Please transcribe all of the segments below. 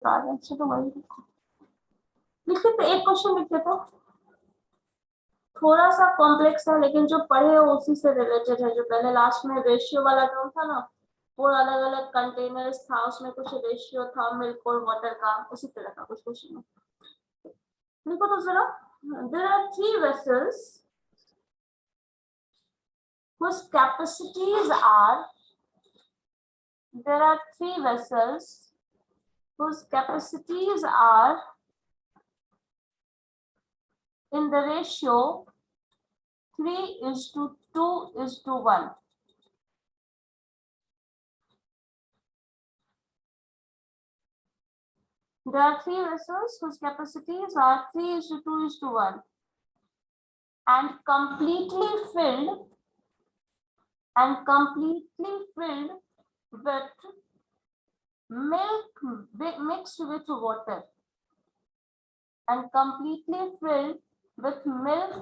से तो वही लिखे तो एक क्वेश्चन लिखे तो थोड़ा सा कॉम्प्लेक्स है, लेकिन जो पढ़े हो उसी से रिलेटेड है। जो पहले लास्ट में रेशियो वाला टर्म था ना, वो अलग अलग कंटेनर्स था, उसमें कुछ रेशियो था मिल्क और वाटर का, उसी तरह का कुछ क्वेश्चन। देखो तो जरा, there are three vessels whose capacities are there are three vessels whose capacities are in the ratio 3:2:1. There are three vessels whose capacities are 3:2:1 and completely filled with milk mixed with water and completely filled with milk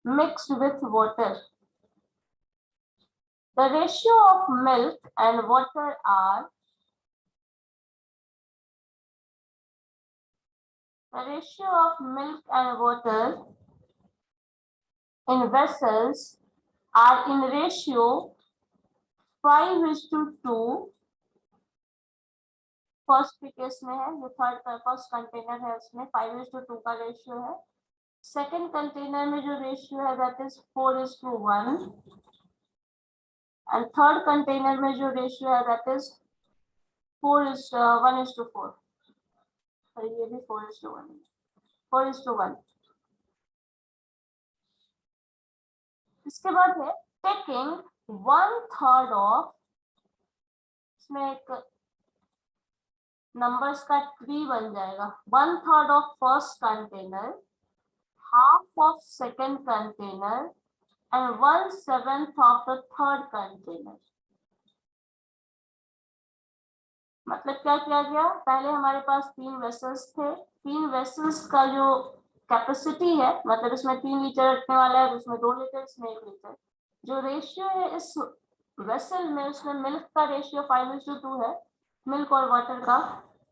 mixed with water. The ratio of milk and water are in vessels are in ratio 5:2. First case में है, जो first container है उसमें 5:2 का ratio है। Second container में जो ratio है that is 4:1 and third container में जो रेशियो है दैट इज 1:4। और ये भी 4:1। इसके बाद है टेकिंग 1/3 ऑफ, इसमें एक नंबर्स का ट्री बन जाएगा। 1/3 of first container, half of second container and 1/7 of the third container। मतलब क्या किया गया, पहले हमारे पास 3 वेसल्स थे, 3 वेसल्स का जो कैपेसिटी है, मतलब इसमें 3 लीटर रखने वाला है, उसमें 2 लीटर, इसमें 1 लीटर। जो रेशियो है इस वेसल में, उसमें मिल्क का रेशियो 5:2 है, मिल्क और वाटर का।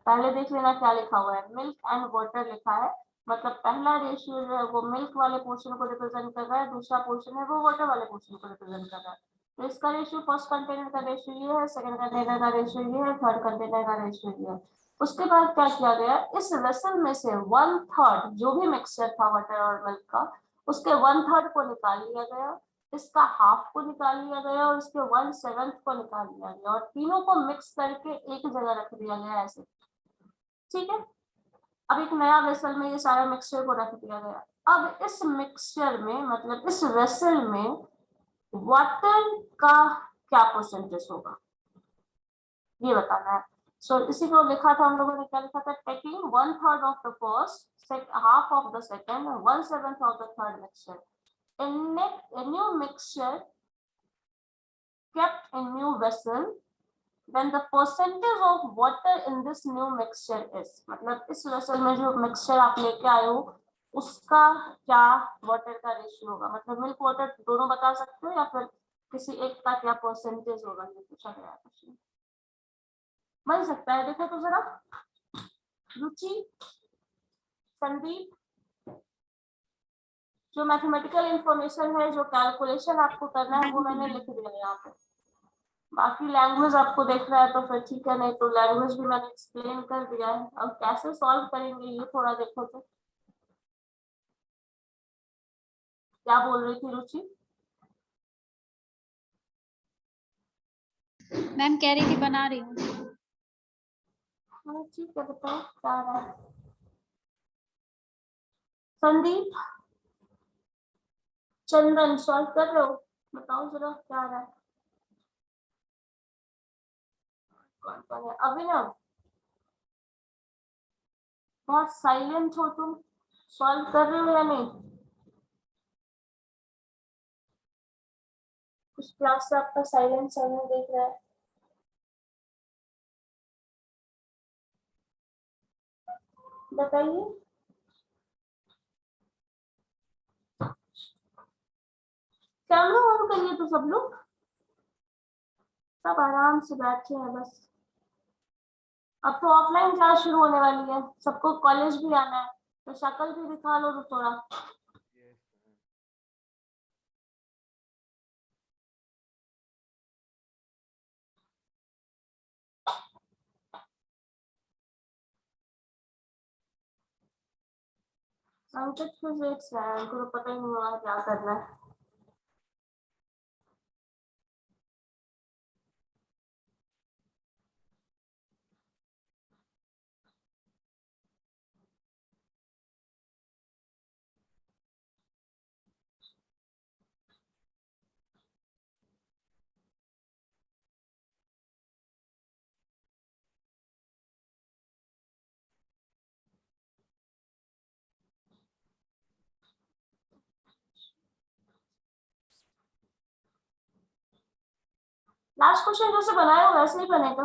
पहले देख लेना क्या लिखा हुआ है, मिल्क एंड वाटर लिखा है, मतलब पहला रेशियो जो है वो मिल्क वाले पोर्शन को रिप्रेजेंट कर रहा है, दूसरा पोर्शन है वो वाटर वाले पोर्शन को रिप्रेजेंट कर रहा है। तो इसका रेशियो फर्स्ट कंटेनर का रेशियो ये है, सेकंड कंटेनर का रेशियो ये है, थर्ड कंटेनर का रेशियो ये है। उसके बाद क्या किया गया, इस वेसल में से 1/3 जो भी मिक्सचर था वाटर और मिल्क का, उसके 1/3 को निकाल लिया गया, इसका हाफ को निकाल लिया गया और इसके 1/7 को निकाल लिया गया, और तीनों को मिक्स करके एक जगह रख दिया गया ऐसे। ठीक है, अब एक नया वेसल में ये सारा मिक्सचर को रख दिया गया। अब इस मिक्सचर में, मतलब इस वेसल में वाटर का क्या परसेंटेज होगा ये बताना है। सो इसी को लिखा था हम लोगों ने, क्या लिखा था, taking 1/3 of the first, half of the second, 1/7 of the third mixture in a new mixture kept in new vessel, then the percentage of water in this new mixture is, मतलब इस वेसल में जो mixture आप लेके आए हो उसका क्या वाटर का रेशियो होगा, मतलब मिल्क वाटर दोनों बता सकते हो या फिर किसी एक का क्या परसेंटेज होगा, ये पूछा गया क्वेश्चन। बन सकता है, देखो तो जरा, रुचि, संदीप, जो मैथमेटिकल इंफॉर्मेशन है, जो कैलकुलेशन आपको करना है वो मैंने लिख दिया यहाँ पे। बाकी लैंग्वेज आपको देख रहा है तो फिर ठीक है, नहीं तो लैंग्वेज भी मैंने एक्सप्लेन कर दिया है। अब कैसे सॉल्व करेंगे ये थोड़ा देखो तो। क्या बोल रही थी रुचि? मैम कह रही थी बना रही हूँ। हाँ ठीक है, बताओ क्या रहा है। संदीप, चंदन, सॉल्व कर रहे हो? बताओ जरा क्या रहा है। कौन कौन है? अभिनव, बहुत साइलेंट हो तुम, सॉल्व कर रहे हो या नहीं? कुछ क्लास से आपका साइलेंट साइलेंट देख रहा है। बताइए। कैमरा ऑन करिए तो सब लोग, सब आराम से बैठे हैं बस। अब तो ऑफलाइन क्लास शुरू होने वाली है, सबको कॉलेज भी आना है, तो शक्ल भी दिखा लो तो थोड़ा। Yes, ma'am. अंकित फिजिक्स है, उनको तो पता ही नहीं हुआ क्या करना है। लास्ट क्वेश्चन जैसे बनाया हो वैसे ही बनेगा,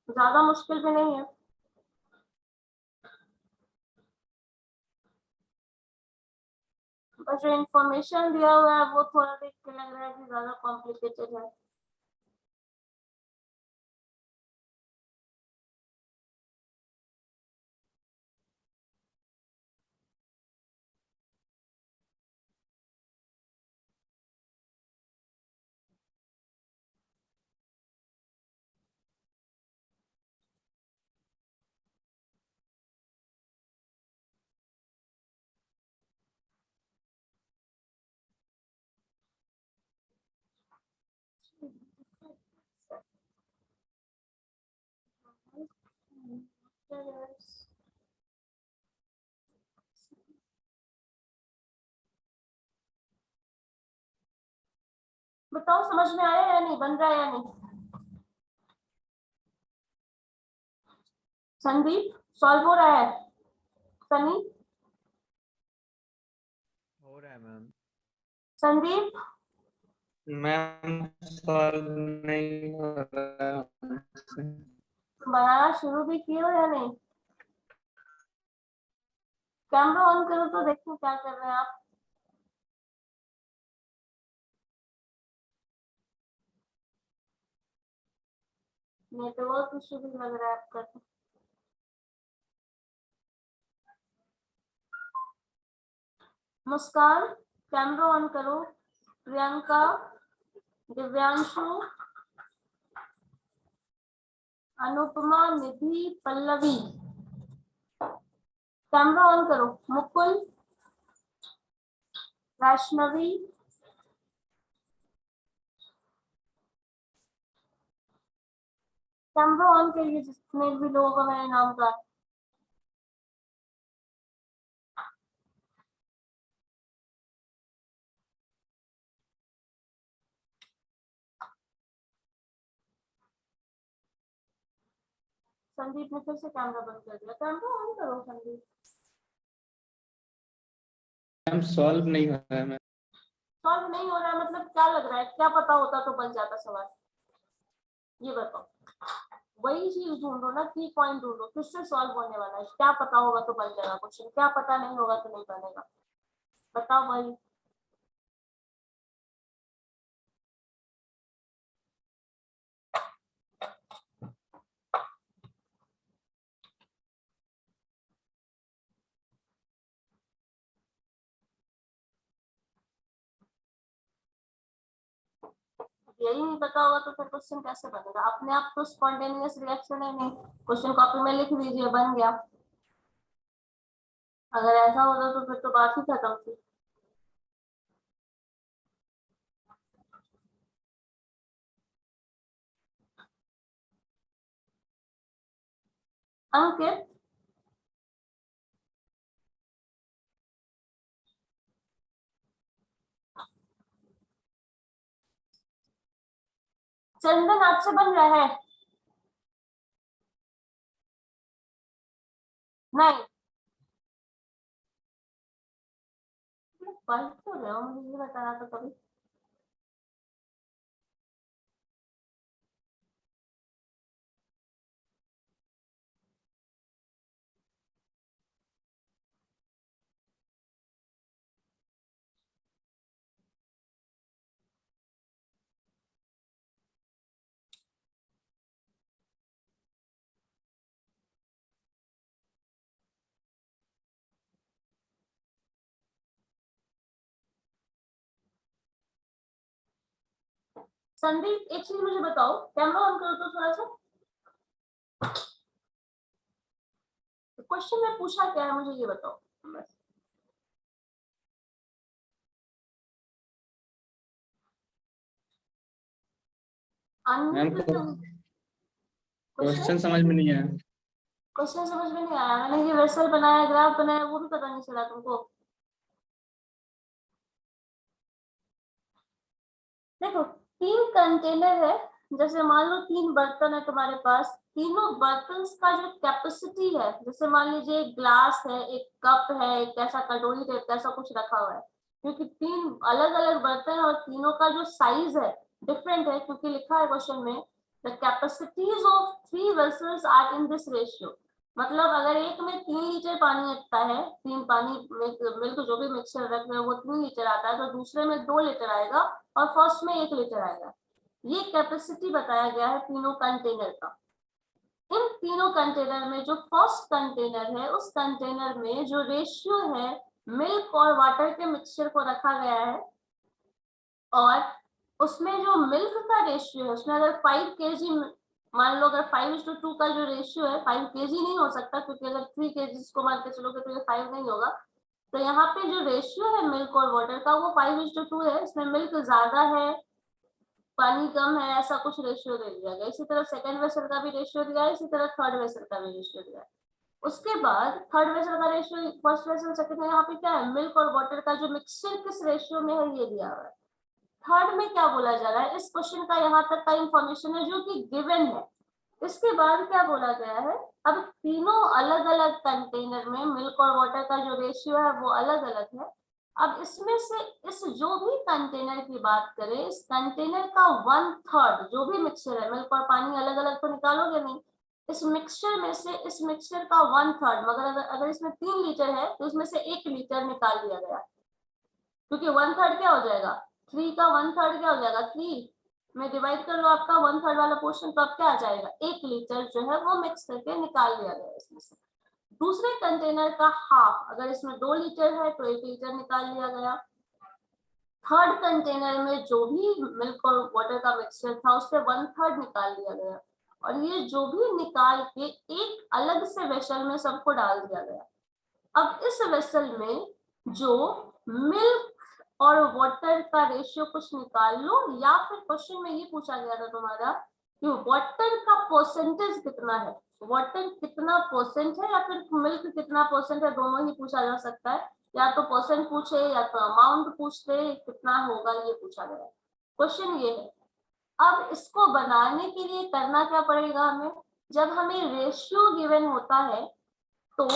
ज्यादा मुश्किल भी नहीं है। बस जो इंफॉर्मेशन दिया हुआ है वो थोड़ा देख के लग रहा है कि ज्यादा कॉम्प्लिकेटेड है। बताओ समझ में आया या नहीं, बन रहा है या नहीं? संदीप, सॉल्व हो रहा है? सनी, हो रहा है मैम। संदीप, मैम सॉल्व नहीं हो रहा है। बनाना शुरू भी किए हो या नहीं? कैमरा ऑन करो तो देखो क्या कर रहे हैं आप। नेटवर्क इशू भी लग रहा है आपका। मुस्कान, कैमरा ऑन करो। प्रियंका, दिव्यांशु, अनुपमा, निधि, पल्लवी, कैमरा ऑन करो। मुकुल, वैष्णवी, कैमरा ऑन करिए जितने भी लोगों का मैंने नाम कहा। संदीप ने फिर से कैमरा बंद कर दिया, कैमरा ऑन करो संदीप। मैम सॉल्व नहीं हो रहा है मैम। सॉल्व नहीं हो रहा है मतलब क्या लग रहा है, क्या पता होता तो बन जाता सवाल, ये बताओ। वही चीज ढूंढो ना, की पॉइंट ढूंढो, किससे सॉल्व होने वाला है, क्या पता होगा तो बन जाएगा क्वेश्चन, क्या पता नहीं होगा तो नहीं बनेगा, बताओ वही। यही नहीं पता होगा तो फिर क्वेश्चन कैसे बनेगा? अपने आप तो स्पॉन्टेनियस रिएक्शन है नहीं, क्वेश्चन कॉपी में लिख दीजिए बन गया। अगर ऐसा होता तो फिर तो बात ही खत्म थी। अंकित, चंदन आपसे बन रहा है? नहीं, पढ़ तो रहे हो, मुझे ये बताना तो कभी। संदीप एक चीज मुझे बताओ, कैमरा ऑन करो तो थोड़ा सा। क्वेश्चन में पूछा क्या है मुझे ये बताओ बस। मैम क्वेश्चन क्वेश्चन समझ में नहीं आया। क्वेश्चन समझ में नहीं आया। मैंने ये वेसल बनाया, ग्राफ बनाया, वो भी पता नहीं चला तुमको। देखो 3 कंटेनर है, जैसे मान लो 3 बर्तन है तुम्हारे पास, तीनों बर्तन का जो कैपेसिटी है, जैसे मान लीजिए एक ग्लास है, एक कप है, एक ऐसा कटोरी टाइप ऐसा कुछ रखा हुआ है, क्योंकि 3 अलग अलग बर्तन और तीनों का जो साइज है डिफरेंट है, क्योंकि लिखा है क्वेश्चन में the capacities of 3 vessels are in this ratio. मतलब अगर एक में 3 लीटर पानी आता है, 3 पानी मिल्क जो भी मिक्सचर रख रहे हो वो 3 लीटर आता है, तो दूसरे में 2 लीटर आएगा और फर्स्ट में 1 लीटर आएगा। ये कैपेसिटी बताया गया है तीनों कंटेनर का। इन तीनों कंटेनर में जो फर्स्ट कंटेनर है, उस कंटेनर में जो रेशियो है मिल्क और वाटर के मिक्सचर को रखा गया है, और उसमें जो मिल्क का रेशियो है उसमें अगर 5 केजी, मान लो अगर 5:2 का जो रेशियो है, 5 केजी नहीं हो सकता क्योंकि अगर 3 केजी को मान के चलोगे तो ये 5 नहीं होगा। तो यहाँ पे जो रेशियो है मिल्क और वाटर का वो 5:2 है। इसमें मिल्क ज्यादा है, पानी कम है, ऐसा कुछ रेशियो दे दिया गया। इसी तरह सेकंड वेसल का भी रेशियो दिया है, इसी तरह थर्ड वेसल का भी रेशियो दिया है। उसके बाद थर्ड वेसल का रेशियो, फर्स्ट वेसल सेकंड, यहाँ पे क्या है मिल्क और वाटर का जो मिक्सचर किस रेशियो में है ये दिया हुआ है। थर्ड में क्या बोला जा रहा है, इस क्वेश्चन का यहाँ तक का इंफॉर्मेशन है जो कि गिवन है। इसके बाद क्या बोला गया है, अब तीनों अलग अलग कंटेनर में मिल्क और वाटर का जो रेशियो है वो अलग अलग है। अब इसमें से इस जो भी कंटेनर की बात करें, इस कंटेनर का 1/3 जो भी मिक्सचर है, मिल्क और पानी अलग अलग तो निकालोगे नहीं, इस मिक्सचर में से इस मिक्सचर का 1/3, मगर अगर इसमें 3 लीटर है तो इसमें से 1 लीटर निकाल लिया गया, क्योंकि 1/3 क्या हो जाएगा, 3 का 1/3 क्या हो जाएगा, 3 में डिवाइड कर लो आपका 1/3 वाला पोर्शन, तो अब क्या आ जाएगा 1 लीटर जो है वो मिक्स करके निकाल लिया गया इसमें से। दूसरे कंटेनर का हाफ, अगर इसमें 2 लीटर है तो 1 लीटर निकाल लिया गया। थर्ड कंटेनर में जो भी मिल्क और वाटर का मिक्सचर था उससे 1/3 निकाल लिया गया, और ये जो भी निकाल के एक अलग से वेसल में सबको डाल दिया गया। अब इस वेसल में जो मिल्क और वाटर का रेशियो कुछ निकाल लो, या फिर क्वेश्चन में ये पूछा गया था तुम्हारा कि वाटर का परसेंटेज कितना है, वाटर कितना परसेंट है या फिर मिल्क कितना परसेंट है, दोनों ही पूछा जा सकता है। या तो परसेंट पूछे या तो अमाउंट पूछते, कितना होगा ये पूछा गया। क्वेश्चन ये है, अब इसको बनाने के लिए करना क्या पड़ेगा हमें, जब हमें रेशियो गिवन होता है तो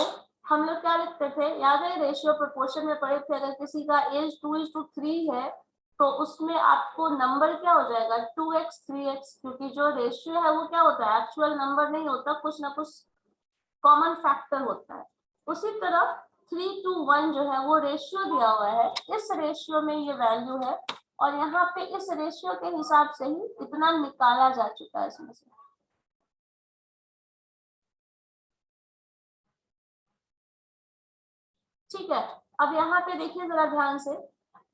हम लोग क्या लिखते थे, याद है रेशियो प्रोपोर्शन में पढ़े थे, अगर किसी का एज 2:3 है तो उसमें आपको नंबर क्या हो जाएगा 2x 3x, क्योंकि जो रेशियो है वो क्या होता है एक्चुअल नंबर नहीं होता, कुछ ना कुछ कॉमन फैक्टर होता है। उसी तरह 3:1 जो है वो रेशियो दिया हुआ है, इस रेशियो में ये वैल्यू है, और यहाँ पे इस रेशियो के हिसाब से ही इतना निकाला जा चुका है इसमें से। ठीक है, अब यहाँ पे देखिए जरा ध्यान से,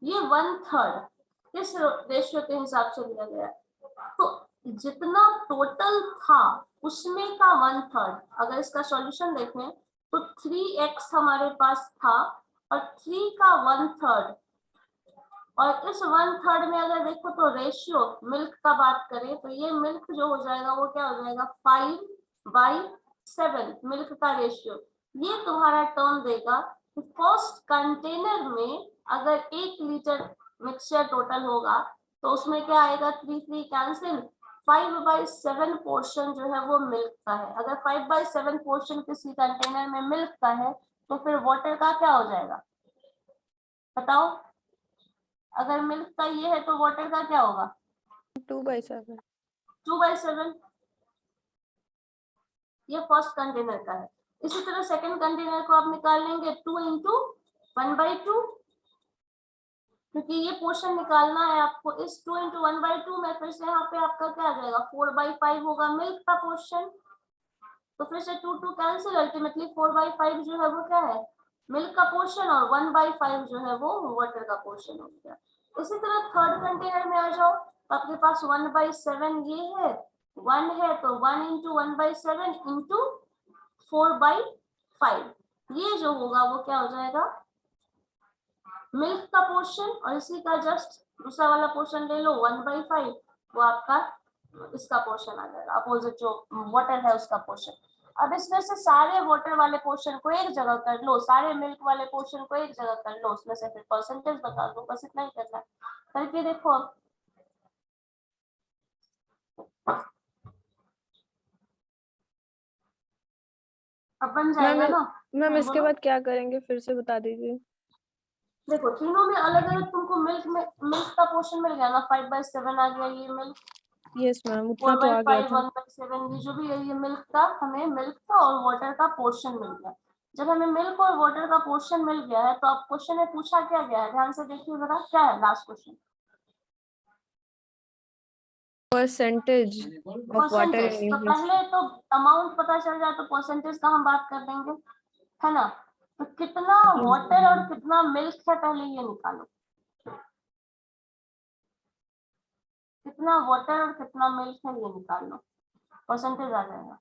ये 1/3 इस रेशियो के हिसाब से दिया गया है, तो जितना टोटल था उसमें का 1/3, अगर इसका सॉल्यूशन देखें तो 3x हमारे पास था और 3 का 1/3, और इस 1/3 में अगर देखो तो रेशियो मिल्क का बात करें तो ये मिल्क जो हो जाएगा वो क्या हो जाएगा 5/7 मिल्क का रेशियो। ये तुम्हारा टर्म देगा कि फर्स्ट कंटेनर में अगर 1 लीटर मिक्सचर टोटल होगा तो उसमें क्या आएगा 3 कैंसिल, 5/7 पोर्शन जो है वो मिल्क का है। अगर 5/7 पोर्शन किसी कंटेनर में मिल्क का है तो फिर वाटर का क्या हो जाएगा बताओ, अगर मिल्क का ये है तो वाटर का क्या होगा 2/7। 2/7, ये फर्स्ट कंटेनर का है। इसी तरह सेकंड कंटेनर को आप निकाल लेंगे 2 × 1/2, क्योंकि ये पोर्शन निकालना है आपको। इस 2 × 1/2 में फिर से यहाँ पे आपका क्या आ जाएगा 4/5 होगा मिल्क का पोर्शन, तो फिर से 2 कैंसिल, अल्टीमेटली 4/5 जो है वो क्या है मिल्क का पोर्शन, और 1/5 जो है वो वाटर का पोर्शन हो गया। इसी तरह थर्ड कंटेनर में आ जाओ, तो आपके पास 1/7 ये है, 1 है तो 1 इंटू 1/7 इंटू 4/5, ये जो होगा वो क्या हो जाएगा, मिल्क का पोर्शन, और इसी का जस्ट दूसरा वाला पोर्शन ले लो 1/5, वो आपका इसका पोर्शन आ जाएगा, अपोजिट जो वाटर है उसका पोर्शन। अब इसमें से सारे वाटर वाले पोर्शन को एक जगह कर लो, सारे मिल्क वाले पोर्शन को एक जगह कर लो, उसमें से फिर परसेंटेज बता दो, बस इतना ही करना है, करके देखो। अब बन जाएगा ना। मैम इसके बोलो। बाद क्या करेंगे, फिर से बता दीजिए। देखो तीनों में अलग अलग तुमको मिल्क का पोर्शन मिल गया ना, 5/7 आ गया ये मिल्क, यस मैम, उतना तो आ गया 4/5 था। 1/7, ये जो भी है ये मिल्क का, हमें मिल्क का और वाटर का पोर्शन मिल गया। जब हमें मिल्क और वाटर का पोर्शन मिल गया है, तो अब क्वेश्चन में पूछा क्या गया है, ध्यान से देखिए जरा, क्या है last question, percentage of water percentage. इन तो यूनिट्स। पहले तो अमाउंट पता चल जाए तो परसेंटेज का हम बात कर देंगे, है ना। तो कितना वाटर और कितना मिल्क है पहले ये निकालो, कितना वाटर और कितना मिल्क है ये निकाल लो, परसेंटेज आ जाएगा।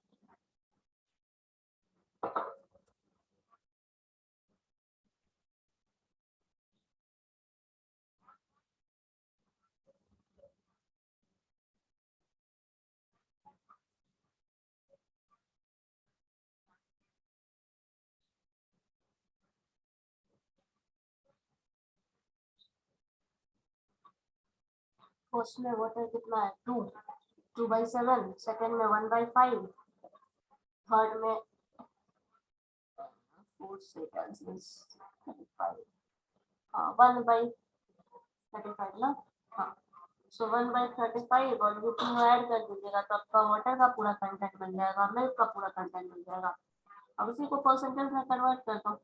फर्स्ट में वाटर कितना है 2/7, सेकंड में 1/5, थर्ड में 4 से 35, हाँ 1/35 ना, हाँ। सो 1/35 और ये तीनों ऐड कर दीजिएगा तो आपका वाटर का पूरा कंटेंट मिल जाएगा, मिल्क का पूरा कंटेंट मिल जाएगा। अब उसी को परसेंटेज में कन्वर्ट कर दो।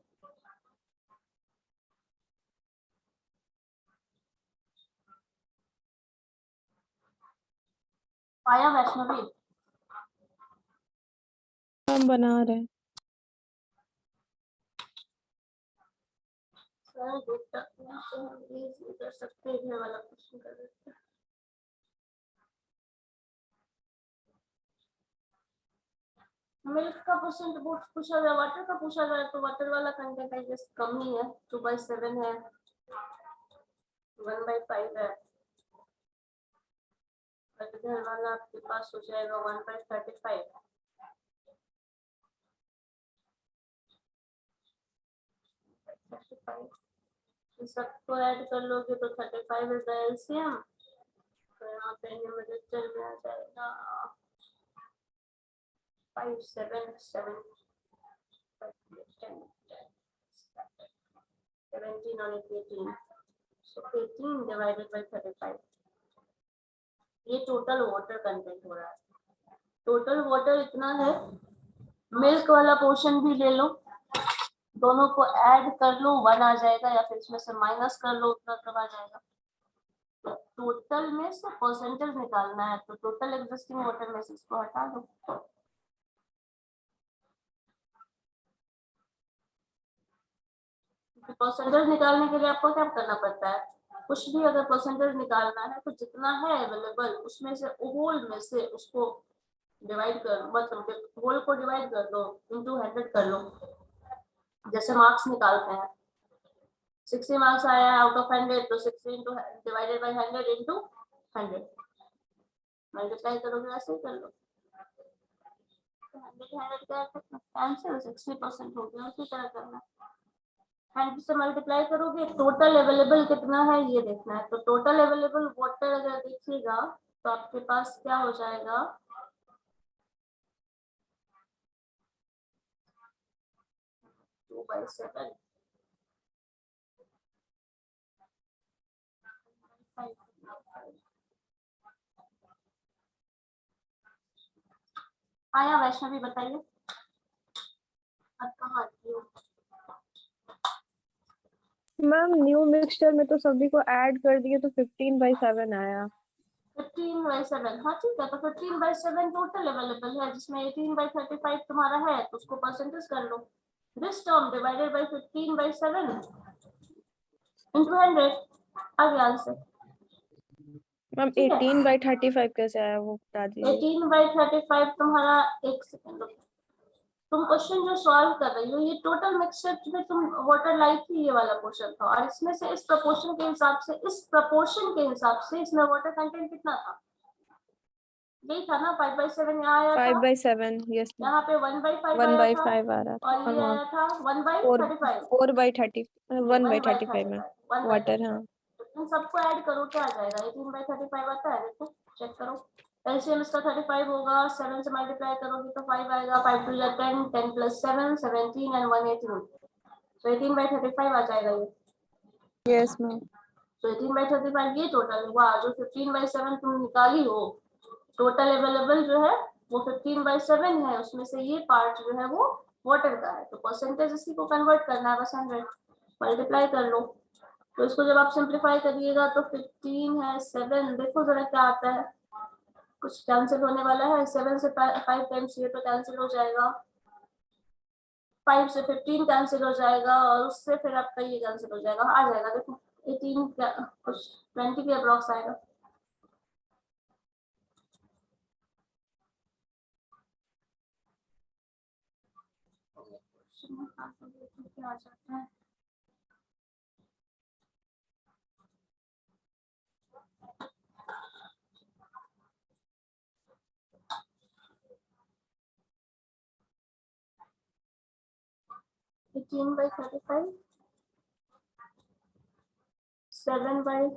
आया वैष्णवी? हम बना रहे हैं। सर बेटा यहाँ पे हम इजी कर सकते हैं, ये वाला क्वेश्चन कर देते हैं। मिल्क का परसेंट बहुत पूछा गया, वाटर का पूछा गया, तो वाटर वाला कंटेंट आई गेस कम ही है, 2/7 है, 1/5 है, इधर वाला आपके पास हो जाएगा 1/35। सबको ऐड कर लोगे तो 35 इज द एलसीएम, तो यहाँ पे न्यूमरेटर में आ जाएगा 5 7 7 17 और 18, so 18 divided by 35, ये टोटल वाटर कंटेंट हो रहा है। टोटल वाटर इतना है, मिल्क वाला पोर्शन भी ले लो, दोनों को ऐड कर लो 1 आ जाएगा, या फिर इसमें से माइनस कर लो उतना तब आ जाएगा। तो टोटल में से परसेंटेज निकालना है, तो टोटल एग्जिस्टिंग वाटर में से इसको हटा दो। परसेंटेज निकालने के लिए आपको क्या करना पड़ता है, कुछ भी अगर परसेंटेज निकालना है तो जितना है अवेलेबल उसमें से होल में से उसको डिवाइड कर, मतलब होल को डिवाइड कर दो, इंटू 100 कर लो, जैसे मार्क्स निकालते हैं। 60 मार्क्स आया है आउट ऑफ 100, तो 60 into divided by 100 into 100 multiply करोगे, ऐसे ही कर लो। 100 का आंसर 60% हो गया, उसी तरह करना। 100 से मल्टीप्लाई करोगे, टोटल अवेलेबल कितना है ये देखना है, तो टोटल अवेलेबल वाटर अगर देखिएगा तो आपके पास क्या हो जाएगा, 2/7 आया वैष्णवी? बताइए अब कहाँ आती हो। मैम न्यू मिक्सचर में तो सभी को ऐड कर दिए तो 15/7 आया। 15/7, हाँ ठीक है, तो 15/7 टोटल अवेलेबल है, जिसमें 18/35 तुम्हारा है, तो उसको परसेंटेज कर लो। This term divided by 15/7 into 100, आगे आंसर। मैम ठीक है। 18/35 कैसे आया वो बता दीजिए। 18/35 तुम्हारा, एक सेकंड रुको, तुम क्वेश्चन जो सॉल्व कर रही हो ये टोटल मिक्सचर में तुम वाटर लाई थी, ये वाला क्वेश्चन था, और इसमें से इस प्रपोर्शन के हिसाब से इसमें वाटर कंटेंट कितना था, यही था ना, 5/7 यहाँ आया था, 5/7 यस मैम। यहाँ पे 1/5 आया था, 1/5 आ रहा था और ये हाँ। आया था 1/35, 4/30 1/35 मैम 1/35, वाटर हाँ। इन सबको ऐड करो क्या आ जाएगा, 18/35 आता है, देखो चेक करो। एलसीएम इसका 35 होगा, 7 से मल्टीप्लाई करोगे तो 5 आएगा, 5 2 या 10, 10 + 7 17 एंड 1 18, तो 18/35 आ जाएगा ये। Yes ma'am. तो 18/35 ये टोटल हुआ, जो 15/7 तुम निकाली हो, टोटल अवेलेबल जो है वो 15/7 है, उसमें से ये पार्ट जो है वो वाटर का है, तो परसेंटेज इसी को कन्वर्ट करना है, बस 100 मल्टीप्लाई कर लो। तो इसको जब आप सिंप्लीफाई करिएगा तो 15 है 7, देखो जरा क्या आता है, कुछ कैंसिल होने वाला है, 7 से 5 टाइम्स ये तो कैंसिल हो जाएगा, 5 से 15 कैंसिल हो जाएगा, और उससे फिर आपका ये कैंसिल हो जाएगा, आ जाएगा देखो 18 कुछ 20 के अप्रॉक्स आएगा। क्या आ जाता है, $18/35 7/15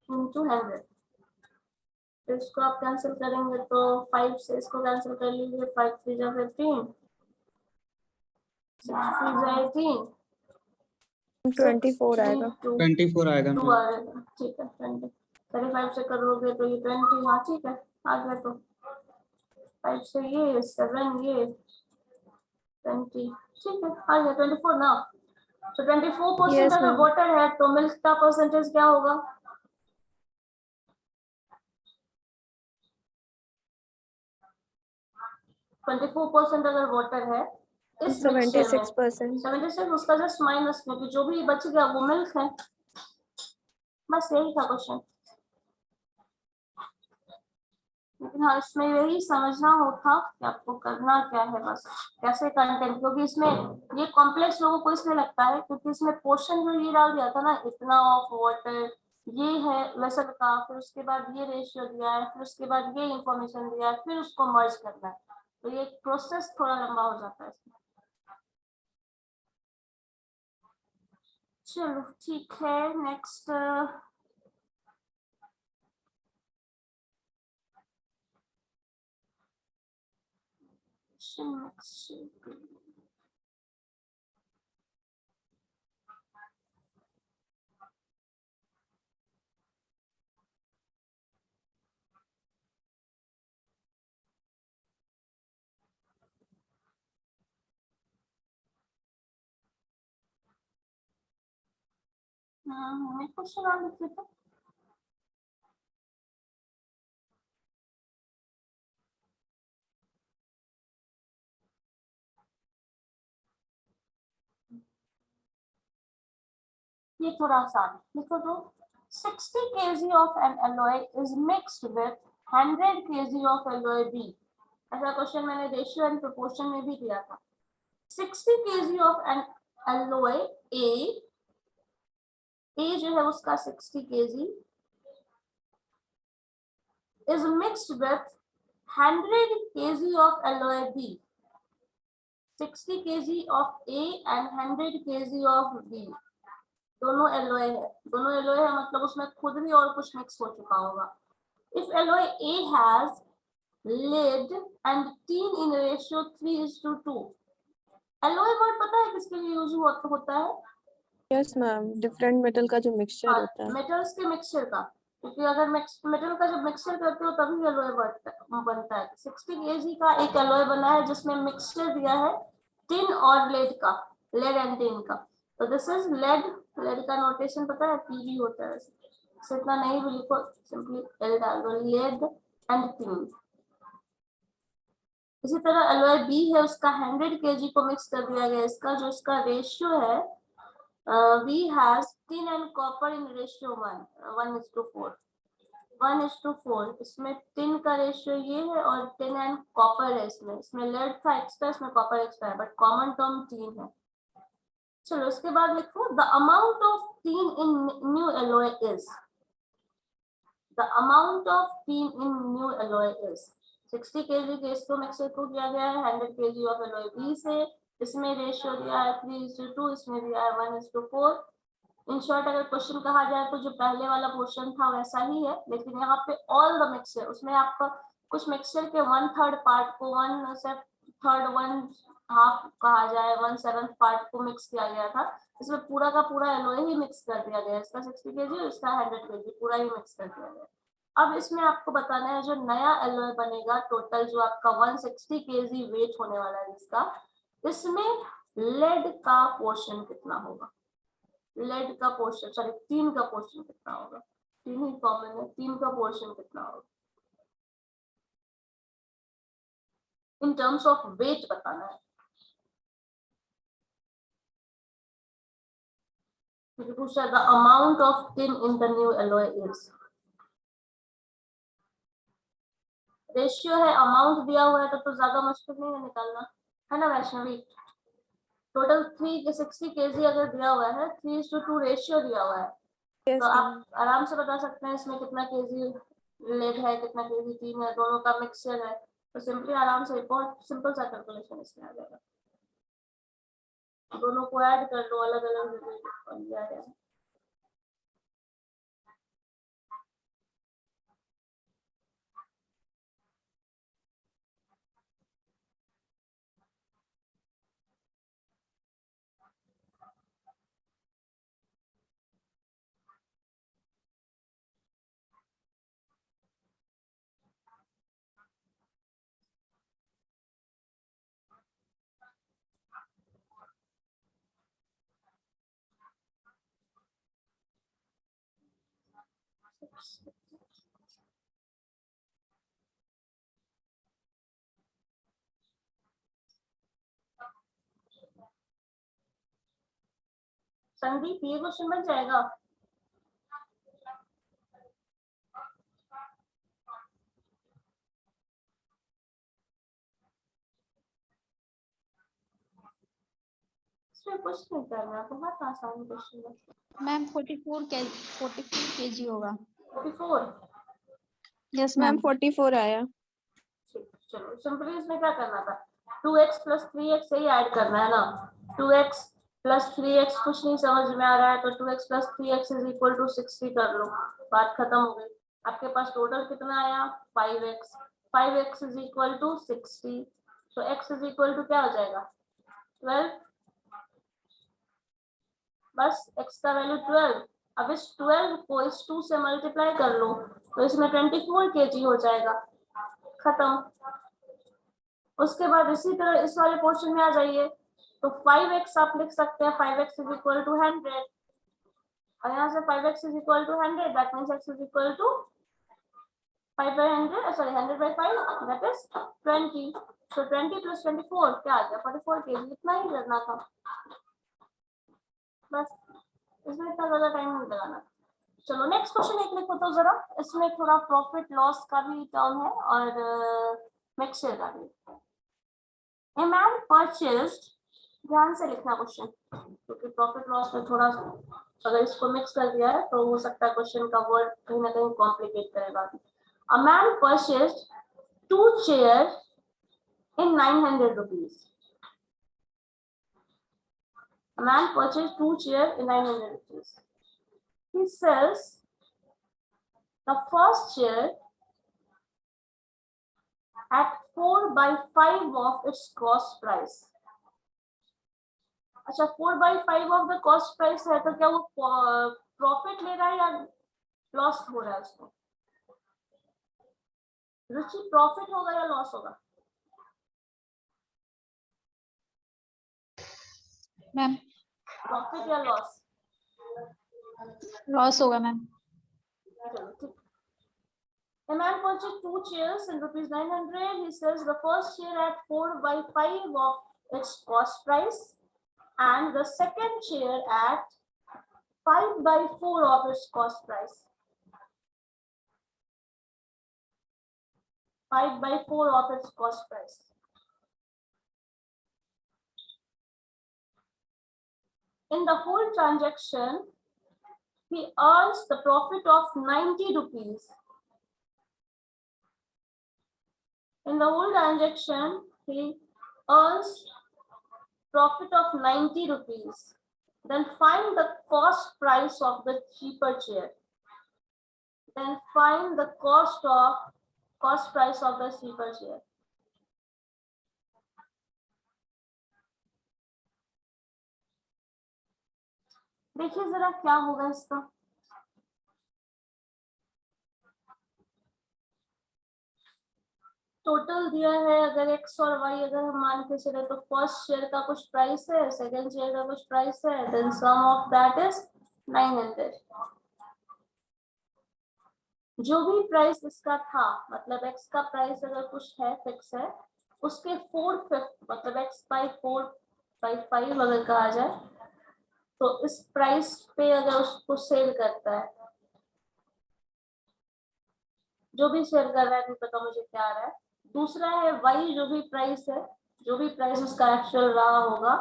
into 100, तो इसको आप कैंसिल करेंगे तो 5 से इसको कैंसिल कर लीजिए, 5 3 जा 15, 6 3 जा 18, 24 आएगा। 24 आएगा 2 मैम। आएगा, ठीक है 20, 35 से करोगे तो ये 20, हाँ ठीक है आ गया, तो 5 से ये 7 ये 20, ठीक है आ गया 24 ना। तो 24% यस अगर मैम। वाटर है तो मिल्क का परसेंटेज क्या होगा, 24% अगर वाटर है इस मिक्सचर में, 76%। 76, उसका जस्ट माइनस, क्योंकि जो भी बच गया वो मिल्क है, बस यही था क्वेश्चन। लेकिन हाँ इसमें यही समझना होता कि आपको करना क्या है, बस कैसे कंटेंट, क्योंकि इसमें ये कॉम्प्लेक्स लोगों को इसलिए लगता है क्योंकि इसमें पोर्शन जो ये डाल दिया था ना, इतना ऑफ वाटर, ये है वेसल का, फिर उसके बाद ये रेशियो दिया है, फिर उसके बाद ये इंफॉर्मेशन दिया है, फिर उसको मर्ज करना है, तो ये प्रोसेस थोड़ा लंबा हो जाता है इसमें। चलो ठीक है, नेक्स्ट क्वेश्चन आ लिख लेते हैं। ये थोड़ा आसान लिखो तो, 60 kg of an alloy is mixed with 100 kg of alloy B, ऐसा क्वेश्चन मैंने रेशियो एंड प्रोपोर्शन में भी दिया था। 60 kg of an alloy A जो है उसका 60 kg is mixed with 100 kg of alloy B, 60 kg of A and 100 kg of B, दोनों एलोय है, दोनों एलोय है मतलब उसमें खुद भी और कुछ मिक्स हो चुका होगा। If alloy A has lead and tin in ratio 3:2, alloy word पता है किसके लिए यूज होता है? यस मैम, डिफरेंट मेटल का जो मिक्सचर होता है। मेटल्स के मिक्सचर का, क्योंकि अगर मेटल का जब मिक्सचर करते हो तभी एलोय बनता है। 60 kg का एक एलोय बना है जिसमें मिक्सचर दिया है टिन और लेड का, लेड एंड टिन का, तो दिस इज लेड, लेड का नोटेशन पता है पीवी होता है, इतना नहीं भी लिखो, सिंपली एल डाल दो, लेड एंड टिन इसी तरह एलॉय बी है, उसका 100 kg को मिक्स कर दिया गया। इसका जो इसका रेशियो है, we has tin and copper in ratio 1:4, 1:4। इसमें टिन का रेशियो ये है और टिन एंड कॉपर है। इसमें लेड था एक्स्ट्रा, इसमें कॉपर एक्स्ट्रा है, बट कॉमन टर्म टिन है। चलो इसके बाद लिखो the amount of tin in new alloy is, the amount of tin in new alloy is 60 kg के इसको मिक्सर को किया गया है 100 kg ऑफ एलॉय बी से। इसमें रेशियो दिया है 3:2, इसमें दिया है 1:4। इन शॉर्ट अगर क्वेश्चन कहा जाए तो जो पहले वाला पोर्शन था वैसा ही है, लेकिन यहाँ पे ऑल द मिक्सचर, उसमें आपका कुछ मिक्सचर के 1/3 पार्ट को 1/3 1/2 कहा जाए 1/7 पार्ट को मिक्स किया गया था। इसमें पूरा का पूरा एलॉय ही मिक्स कर दिया गया, इसका 60 kg और इसका 100 kg पूरा ही मिक्स कर दिया गया। अब इसमें आपको बताना है जो नया एलॉय बनेगा टोटल जो आपका 160 kg वेट होने वाला है इसका, इसमें लेड का पोर्शन कितना होगा, लेड का पोर्शन, सॉरी टीन का पोर्शन कितना होगा, टीन ही कॉमन है, टीन का पोर्शन कितना होगा इन टर्म्स ऑफ वेट बताना है। पूछा the amount of tin in the new alloy is, ratio है, अमाउंट दिया हुआ है तो ज्यादा मुश्किल नहीं है निकालना, है ना वैष्णवी। टोटल 360 kg अगर दिया हुआ है, 3:2 रेशियो दिया हुआ है, Yes, तो ma'am. आप आराम से बता सकते हैं इसमें कितना केजी लेड है, कितना केजी टीन है, दोनों का मिक्सचर है। तो सिंपली आराम से बहुत सिंपल सा कैलकुलेशन इसमें आ जाएगा, दोनों को ऐड कर लो, अलग अलग बन जाएगा। संदीप ये क्वेश्चन बन जाएगा, इसमें कुछ नहीं करना, बहुत आसान क्वेश्चन है। मैम 44 kg होगा। 44, यस मैम मैम। 44 आया। चलो सिंपली इसमें क्या करना था, 2x + 3x से ही ऐड करना है ना। 2x + 3x कुछ नहीं समझ में आ रहा है तो 2x + 3x = 60 कर लो, बात खत्म हो गई। आपके पास टोटल कितना आया 5x, 5x = 60, तो x = क्या हो जाएगा 12, बस x का वैल्यू 12। अब इस 12 को इस 2 से मल्टीप्लाई कर लो तो इसमें 24 kg हो जाएगा, खत्म। उसके बाद इसी तरह इस वाले पोर्शन में आ जाइए, तो 5x आप लिख सकते हैं 5x = 100, और यहाँ से 5x = 100, that means x = 5/100, sorry 100/5, that is 20। सो 20 + 24 क्या आ गया 44 kg, इतना ही करना था बस, इसमें इतना ज्यादा टाइम नहीं लगाना। चलो नेक्स्ट क्वेश्चन एक लिखो तो जरा, इसमें थोड़ा प्रॉफिट लॉस का भी टर्म है और मिक्सचर का भी। A man purchased, ध्यान से लिखना क्वेश्चन, क्योंकि प्रॉफिट लॉस में थोड़ा अगर इसको मिक्स कर दिया है तो हो सकता है क्वेश्चन का वर्ड कहीं ना कहीं कॉम्प्लिकेट करेगा। A man purchased 2 chairs in 900 rupees. A man purchased 2 chairs in 900 rupees. He sells the first chair at 4/5 of its cost price. अच्छा 4/5 ऑफ द कॉस्ट प्राइस है तो क्या वो प्रॉफिट ले रहा है या लॉस हो रहा है उसको, रुचि प्रॉफिट होगा या लॉस होगा मैम प्रॉफिट या लॉस, लॉस होगा मैम। चलो ठीक। A man purchased 2 chairs in rupees 900. He sells the first chair at 4/5 of its cost price and the second chair at 5/4 of its cost price. 5/4 of its cost price. In the whole transaction, he earns the profit of 90 rupees. In the whole transaction, he earns profit of 90 rupees. Then find the cost price of the cheaper chair. Then find the cost price of the cheaper chair. देखिए जरा क्या होगा इसका। Total दिया है, अगर x और y अगर हम मान के चले तो फर्स्ट शेयर का कुछ प्राइस है, सेकंड शेयर का कुछ प्राइस है, then sum of that is 900। जो भी प्राइस इसका था, मतलब x का प्राइस अगर कुछ है फिक्स है, उसके 4/5 मतलब x/4/5 अगर कहा जाए तो इस प्राइस पे अगर उसको सेल करता है, जो भी सेल कर रहा है, नहीं पता मुझे क्या आ रहा है। दूसरा है y, जो भी प्राइस उसका एक्चुअल रहा होगा,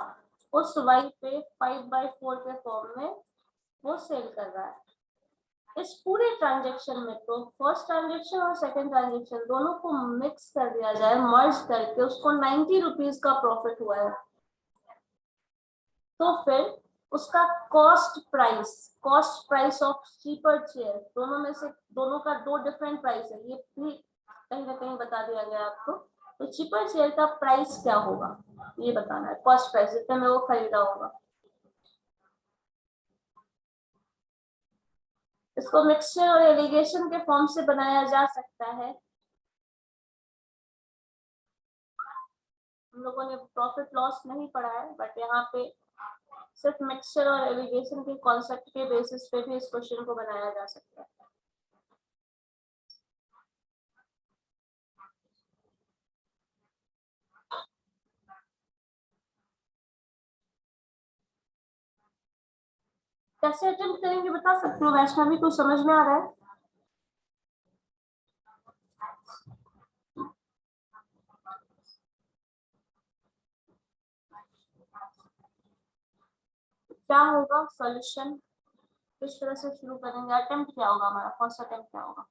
उस y पे 5/4 के फॉर्म में वो सेल कर रहा है। इस पूरे ट्रांजेक्शन में तो फर्स्ट ट्रांजेक्शन और सेकंड ट्रांजेक्शन दोनों को मिक्स कर दिया जाए, मर्ज करके उसको 90 रुपीज का प्रॉफिट हुआ है, तो फिर उसका cost price of cheaper chair, दोनों में से दोनों का दो डिफरेंट प्राइस है, ये भी कहीं ना कहीं बता दिया गया आपको। तो चीपर चेयर का प्राइस क्या होगा ये बताना है, कॉस्ट प्राइस जितने में वो खरीदा होगा। इसको मिक्सचर और एलिगेशन के फॉर्म से बनाया जा सकता है। हम लोगों ने प्रॉफिट लॉस नहीं पढ़ा है, बट यहाँ पे सिर्फ मिक्सचर और एलिगेशन के कॉन्सेप्ट के बेसिस पे भी इस क्वेश्चन को बनाया जा सकता है। कैसे अटेम्प्ट करेंगे बता सकते हो वैष्णवी, कुछ समझ में आ रहा है? क्या होगा सॉल्यूशन, किस तरह से शुरू करेंगे, अटेम्प्ट क्या होगा हमारा, फर्स्ट अटेम्प्ट क्या होगा?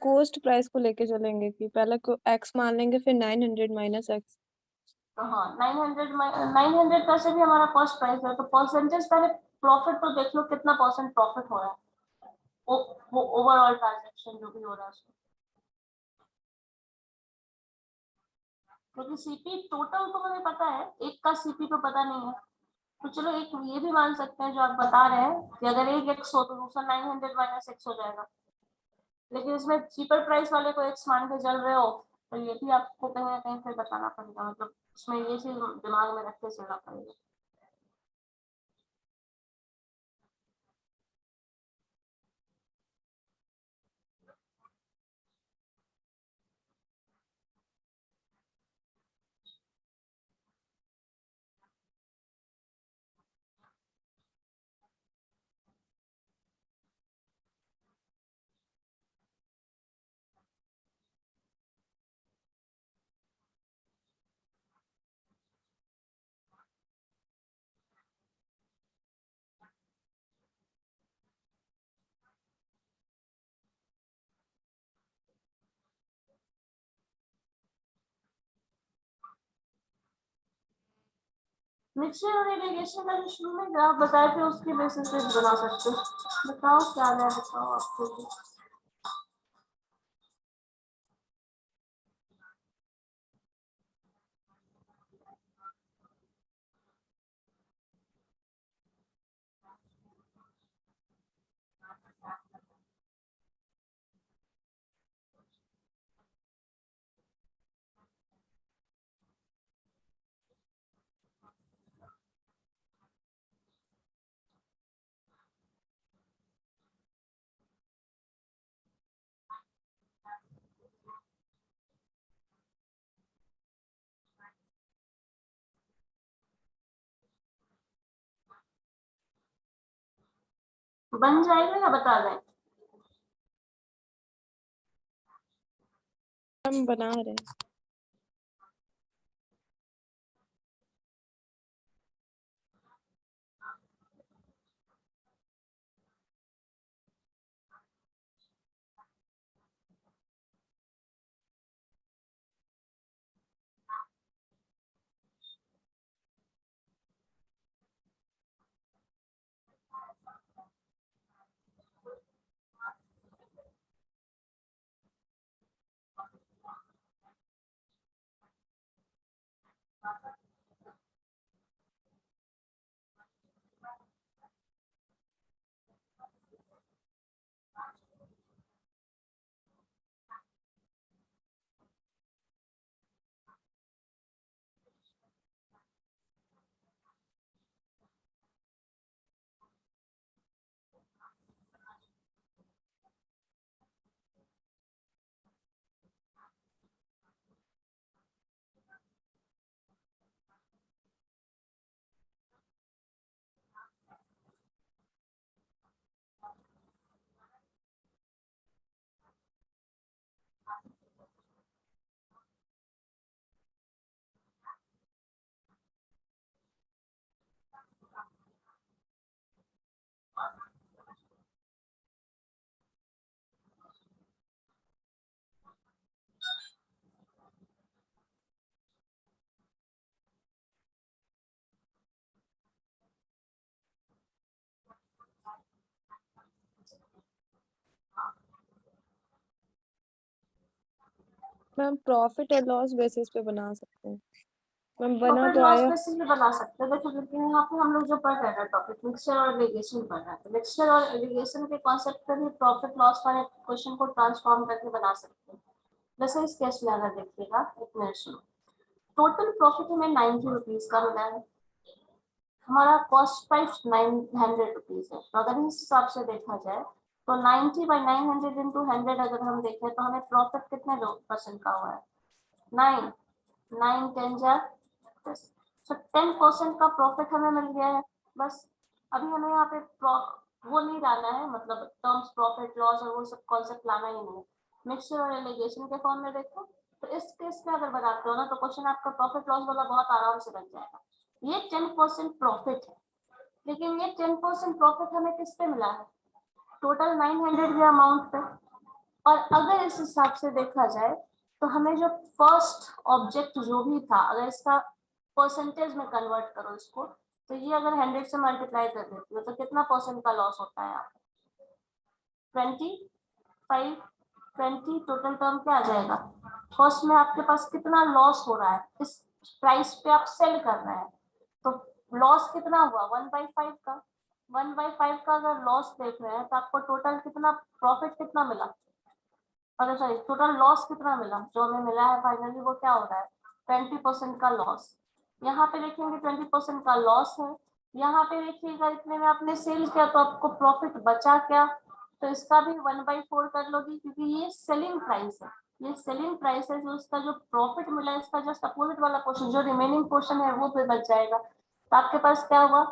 कॉस्ट प्राइस को लेके चलेंगे कि पहले को x मान लेंगे, फिर 900 माइनस x। तो हाँ 900 का से भी हमारा कॉस्ट प्राइस है, तो परसेंटेज पहले प्रॉफिट तो देख लो कितना परसेंट प्रॉफिट हो रहा है, वो ओवरऑल ट्रांजैक्शन जो भी हो रहा है उसमें। क्योंकि सीपी टोटल तो मुझे पता है, एक का सीपी तो पता नहीं है, तो चलो एक ये भी मान सकते हैं जो आप बता रहे हैं कि अगर एक x हो तो दूसरा 900 माइनस x हो जाएगा, लेकिन इसमें चीपर प्राइस वाले को x मान के चल रहे हो, तो ये भी आपको कहीं ना कहीं फिर बताना पड़ेगा, मतलब इसमें ये चीज दिमाग में रख के चलना पड़ेगा। मिक्सचर और एलिगेशन का जो शुरू में ग्राफ बताया थे उसके बेसिस पे बना सकते हो। बताओ क्या है, बताओ आपको। बन जाएगा या बता दें? हम बना रहे हैं। मैम प्रॉफिट और लॉस बेसिस पे बना सकते हैं। मैम बना प्रॉफिट तो लॉस आया। बेसिस पे बना सकते हैं। देखो लेकिन यहाँ पे हम लोग जो पढ़ रहे हैं टॉपिक मिक्सचर और एलिगेशन पढ़ रहे हैं, तो मिक्सचर और एलिगेशन के कॉन्सेप्ट पे भी प्रॉफिट लॉस वाले क्वेश्चन को ट्रांसफॉर्म करके बना सकते हैं। जैसे इस केस में अगर देखिएगा, एक मिनट सुनो, टोटल प्रॉफिट हमें 90 रुपीज का मिला है, हमारा कॉस्ट प्राइस 900 रुपीज है। तो अगर इस हिसाब से देखा जाए तो 90 बाई 900 इंटू 100 अगर हम देखें तो हमें प्रॉफिट कितने % का हुआ है? 9 9 10 जार 10। सो 10% का प्रॉफिट हमें मिल गया है। बस अभी हमें यहाँ पे वो नहीं डालना है, मतलब टर्म्स प्रॉफिट लॉस और वो सब कॉन्सेप्ट लाना ही नहीं है। मिक्सचर और एलिगेशन के फॉर्म में देखो तो इस केस में अगर बनाते हो ना तो क्वेश्चन आपका प्रॉफिट लॉस वाला बहुत आराम से बन जाएगा। ये 10% प्रॉफिट है, लेकिन ये 10% प्रॉफिट हमें किस पे मिला है? टोटल 900 के अमाउंट पे। और अगर इस हिसाब से देखा जाए तो हमें जो फर्स्ट ऑब्जेक्ट जो भी था, अगर इसका परसेंटेज में कन्वर्ट करो इसको, तो ये अगर 100 से मल्टीप्लाई कर देती हो तो कितना % का लॉस होता है? आप 25 20 टोटल टर्म क्या आ जाएगा? फर्स्ट में आपके पास कितना लॉस हो रहा है, इस प्राइस पे आप सेल कर रहे हैं, तो लॉस कितना हुआ? 1/5 का। 1/5 का अगर लॉस देख रहे हैं तो आपको टोटल कितना प्रॉफिट कितना मिला, अरे सॉरी टोटल लॉस कितना मिला? जो हमें मिला है फाइनली वो क्या हो रहा है? 20% का लॉस। यहाँ पे देखेंगे 20% का लॉस है, यहाँ पे देखिएगा इतने में आपने सेल किया तो आपको प्रॉफिट बचा क्या? तो इसका भी 1/4 कर लोगी, क्योंकि ये सेलिंग प्राइस है, ये सेलिंग प्राइस है। जो इसका जो प्रॉफिट मिला है इसका जस्ट अपोजिट वाला पोर्शन, जो रिमेनिंग पोर्शन है वो फिर बच जाएगा। तो आपके पास क्या हुआ?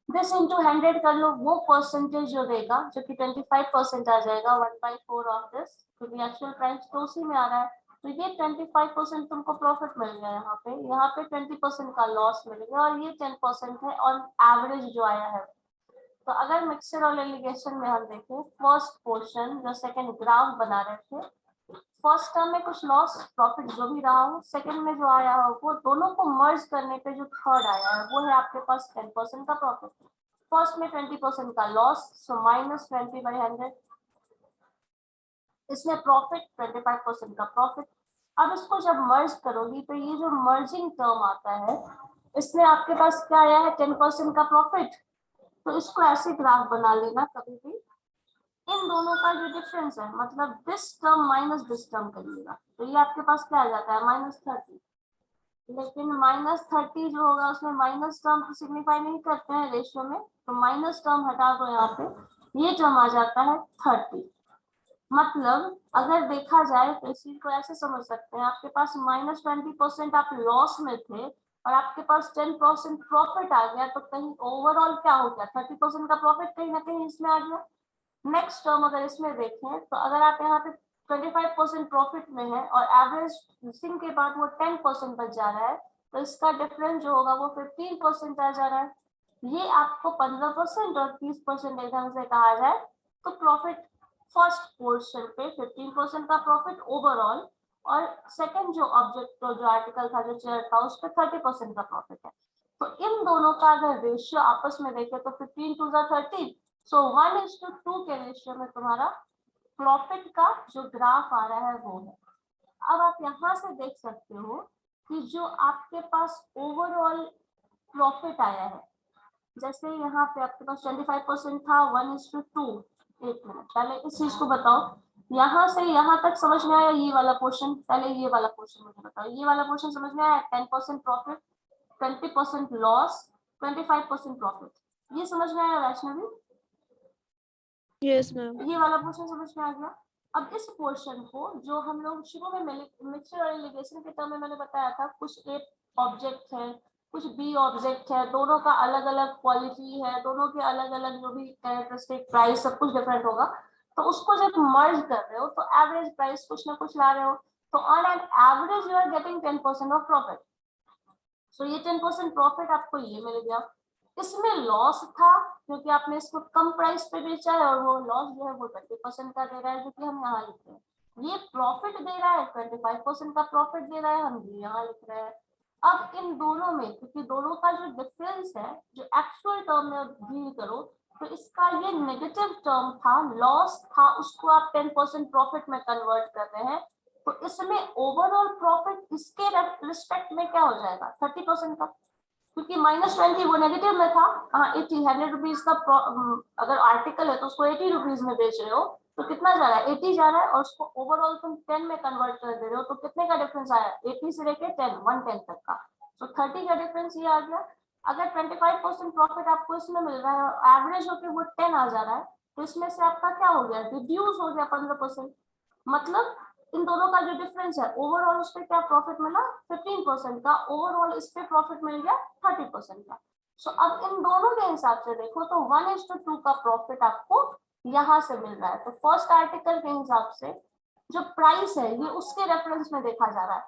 दिस इंटू 100 कर लो, वो परसेंटेज जो देगा जो कि 25% आ जाएगा 1/4 ऑफ दिस, क्योंकि एक्चुअल प्राइस तो उसी में आ रहा है। तो ये 25% तुमको प्रॉफिट मिल गया, यहाँ पे 20% का लॉस मिल गया, और ये 10% है ऑन एवरेज जो आया है। तो अगर मिक्सचर और एलिगेशन में हम देखें, फर्स्ट पोर्शन जो सेकंड ग्राफ बना रहे थे, फर्स्ट टर्म में कुछ लॉस प्रॉफिट जो भी रहा हो, सेकंड में जो आया हो वो दोनों को मर्ज करने पे जो थर्ड आया है वो है आपके पास 10% का प्रॉफिट। फर्स्ट में 20% का लॉस, सो -20/100, इसमें प्रॉफिट 25% का प्रॉफिट। अब इसको जब मर्ज करोगी तो ये जो मर्जिंग टर्म आता है इसमें आपके पास क्या आया है? 10% का प्रॉफिट। तो इसको ऐसे ग्राफ बना लेना कभी भी, इन दोनों का जो डिफरेंस है, मतलब this term minus this term करिएगा, तो ये आपके पास क्या आ जाता है? -30। लेकिन -30 जो होगा उसमें माइनस टर्म तो सिग्निफाई नहीं करते हैं रेशियो में, तो माइनस टर्म हटा दो यहाँ पे, ये टर्म आ जाता है 30। मतलब अगर देखा जाए तो इसी को ऐसे समझ सकते हैं, आपके पास -20% आप लॉस में थे, और आपके पास 10% प्रॉफिट आ गया, तो कहीं ओवरऑल क्या हो गया, 30% का प्रॉफिट कहीं ना कहीं इसमें आ गया। नेक्स्ट टर्म अगर इसमें देखें तो अगर आप यहाँ पे 25% प्रॉफिट में है और एवरेज के बाद वो 10% बच जा रहा है, तो इसका डिफरेंस जो होगा वो 15% आ जा रहा है। ये आपको 15% और 30% एकदम से कहा जाए तो प्रॉफिट फर्स्ट पोर्शन पे 15% का प्रॉफिट ओवरऑल, और सेकंड जो ऑब्जेक्ट जो आर्टिकल था जो चेयर था उस पर 30% का प्रॉफिट है। तो इन दोनों का अगर रेशियो आपस में देखें तो 15 टू 30, सो 1:2 के रेशियो में तुम्हारा प्रॉफिट का जो ग्राफ आ रहा है वो है। अब आप यहाँ से देख सकते हो कि जो आपके पास ओवरऑल प्रॉफिट आया है, जैसे यहाँ पे आपके पास 25% था 1:2। एक मिनट पहले इस चीज को बताओ, यहाँ से यहाँ तक समझ में आया ये वाला पोर्शन, पहले ये वाला पोर्शन मुझे बताओ, ये वाला पोर्शन समझ में आया, 10% प्रॉफिट, 20% लॉस, 25% प्रॉफिट, ये समझ में आया वैष्णवी? Yes ma'am. ये वाला पोर्शन समझ में आ गया। अब इस पोर्शन को जो हम लोग शुरू में मिक्सचर और एलिगेशन के टर्म में मैंने बताया था, कुछ ए ऑब्जेक्ट है कुछ बी ऑब्जेक्ट है, दोनों का अलग अलग क्वालिटी है, दोनों के अलग अलग जो भी कैरेक्टरिस्टिक प्राइस सब कुछ डिफरेंट होगा, तो उसको जब मर्ज कर रहे हो तो एवरेज प्राइस कुछ ना कुछ ला रहे हो, तो on an average you are getting 10% of profit. So ये 10% प्रॉफिट आपको ये मिल गया। इसमें लॉस था क्योंकि आपने इसको कम प्राइस पे बेचा है और वो लॉस जो है वो 20% का दे रहा है, जो कि हम यहाँ लिख रहे हैं। ये प्रॉफिट दे रहा है 25% का प्रॉफिट दे रहा है, हम यहाँ लिख रहे हैं। अब इन दोनों में क्योंकि दोनों का जो डिफरेंस है जो एक्चुअल टर्म में डील करो, तो इसका ये नेगेटिव टर्म था, लॉस था, उसको आप 10% प्रॉफिट में कन्वर्ट कर रहे हैं, तो इसमें ओवरऑल प्रॉफिट इसके रिस्पेक्ट में क्या हो जाएगा 30% का, क्योंकि -20 वो नेगेटिव में था। 80 100 रुपीज का अगर आर्टिकल है तो उसको 80 रुपीज में बेच रहे हो तो कितना जा रहा है 80 जा रहा है, और उसको ओवरऑल तुम 10 में कन्वर्ट कर दे रहे हो तो कितने का डिफरेंस आया 80 से लेके 10 110 तक का, तो 30 का डिफरेंस ये आ गया। अगर 25% प्रॉफिट आपको इसमें मिल रहा है, एवरेज होकर वो 10 आ जा रहा है, तो इसमें से आपका क्या हो गया रिड्यूस हो गया 15%, मतलब इन दोनों का जो डिफरेंस है ओवरऑल उस पर क्या प्रॉफिट मिला 15% का, ओवरऑल इस पे प्रॉफिट मिल गया 30% का। सो अब इन दोनों के हिसाब से देखो तो 1:2 का प्रॉफिट आपको यहाँ से मिल रहा है। तो फर्स्ट आर्टिकल के हिसाब से जो प्राइस है ये उसके रेफरेंस में देखा जा रहा है,